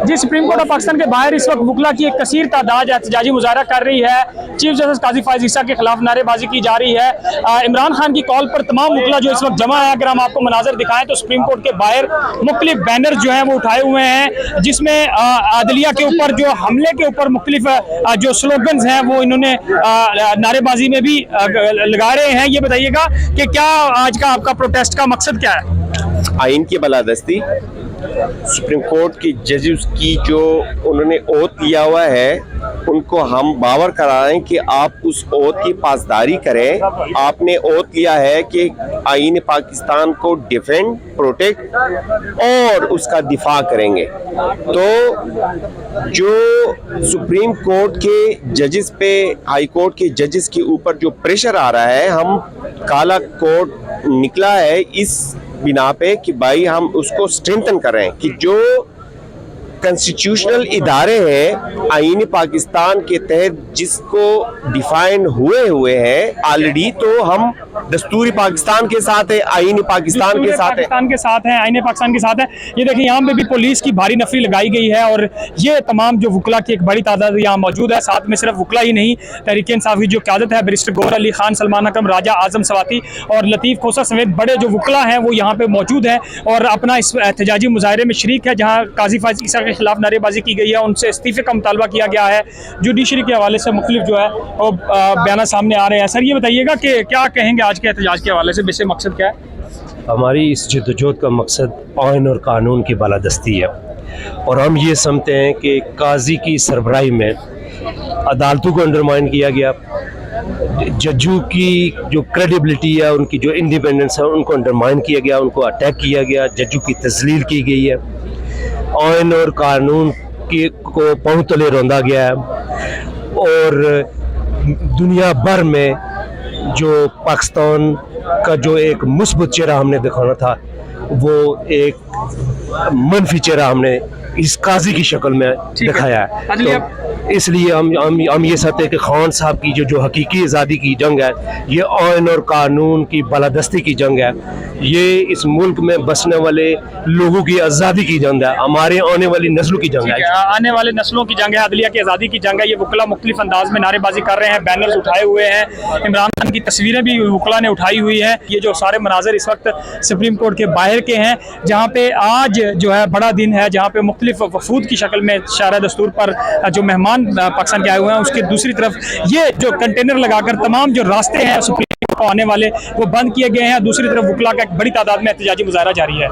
Ji, supreme court of Pakistan के बाहर इस वक्त वकला की एक कसीर तादाद एहतजाजी मुजाहरा कर रही है। चीफ जस्टिस काजी फायज ईसा के खिलाफ नारेबाजी की जा रही है। इमरान खान की कॉल पर तमाम वकला जो इस वक्त जमा है, अगर हम आपको मनाजर दिखाएं तो सुप्रीम कोर्ट के बाहर मुख्तलिफ बैनर जो है वो उठाए हुए हैं, जिसमें अदलिया के ऊपर जो हमले के ऊपर मुख्तलिफ जो स्लोगन्स हैं वो इन्होंने नारेबाजी में भी लगा रहे हैं। ये बताइएगा कि क्या आज का आपका प्रोटेस्ट का मकसद क्या है? आइन की बलादस्ती, सुप्रीम कोर्ट की जजेस की जो उन्होंने ओथ लिया हुआ है, उनको हम बावर करा रहे हैं कि आप उस ओथ की पासदारी करें। आपने ओथ लिया है कि आइन पाकिस्तान को डिफेंड, प्रोटेक्ट और उसका दिफा करेंगे। तो जो सुप्रीम कोर्ट के जजेस पे, हाई कोर्ट के जजेस के ऊपर जो प्रेशर आ रहा है, हम काला कोर्ट निकला है इस बिना पे कि भाई हम उसको स्ट्रेंथन कर रहे हैं कि जो कॉन्स्टिट्यूशनल इदारे हैं आईन पाकिस्तान के तहत जिसको डिफाइन हुए हैं ऑलरेडी, तो हम दस्तूरी पाकिस्तान के साथ है, आईन पाकिस्तान के साथ है, आईन पाकिस्तान के साथ है। ये देखिए, यहाँ पे भी पुलिस की भारी नफरी लगाई गई है और ये तमाम जो वकला की एक बड़ी तादाद यहाँ मौजूद है। साथ में सिर्फ वकला ही नहीं, तहरीक इंसाफ की जो क़यादत है, बैरिस्टर गौहर अली खान, सलमान अकरम, राजा आजम सवाती और लतीफ़ खोसा समेत बड़े जो वकला हैं वो यहाँ पे मौजूद हैं और अपना इस एहतजाजी मुजाहरे में शरीक है, जहाँ काजी फायज ईसा के खिलाफ नारेबाजी की गई है, उनसे इस्तीफे का मुतालबा किया गया है। जुडिशरी के हवाले से मुख्तलिफ जो है वो बयान सामने आ रहे हैं। सर, ये बताइएगा कि क्या कहेंगे आज के एहतजाज के हवाले से, वैसे मकसद क्या है? हमारी इस जद्दोजहद का मकसद आइन और कानून की बालादस्ती है और हम ये समझते हैं कि काजी की सरबराही में अदालतों को अंडरमाइन किया गया, जजों की जो क्रेडिबिलिटी है, उनकी जो इंडिपेंडेंस है, उनको अंडरमाइन किया गया, उनको अटैक किया गया, जजों की तजलील की गई है, आइन और कानून को पांव तले रौंदा गया है और दुनिया भर में जो पाकिस्तान का जो एक मुस्बत चेहरा हमने दिखाना था, वो एक मनफी चेहरा हमने इस काजी की शक्ल में दिखाया है। तो इसलिए हम ये चाहते हैं कि खान साहब की जो हकीकी आज़ादी की जंग है, ये आइन और कानून की बालादस्ती की जंग है, ये इस मुल्क में बसने वाले लोगों की आज़ादी की जंग है, हमारे आने वाली नस्लों की जंग है, आने वाले नस्लों की जंग है, अदलिया की आज़ादी की जंग है। ये वकला मुख्तलिफ अंदाज में नारेबाजी कर रहे हैं, बैनर्स उठाए हुए हैं, इमरान खान की तस्वीरें भी वकला ने उठाई हुई है। ये जो सारे मनाजर इस वक्त सुप्रीम कोर्ट के बाहर के हैं, जहाँ पे आज जो है बड़ा दिन है, जहाँ पे मुख्तलिफ वफूद की शक्ल में शारा दस्तूर पर जो मेहमान पाकिस्तान के आए हुए हैं, उसके दूसरी तरफ ये जो कंटेनर लगाकर तमाम जो रास्ते हैं सुप्रीम कोर्ट को आने वाले वो बंद किए गए हैं। दूसरी तरफ वकला का एक बड़ी तादाद में एहतजाजी मुजाहरा जारी है।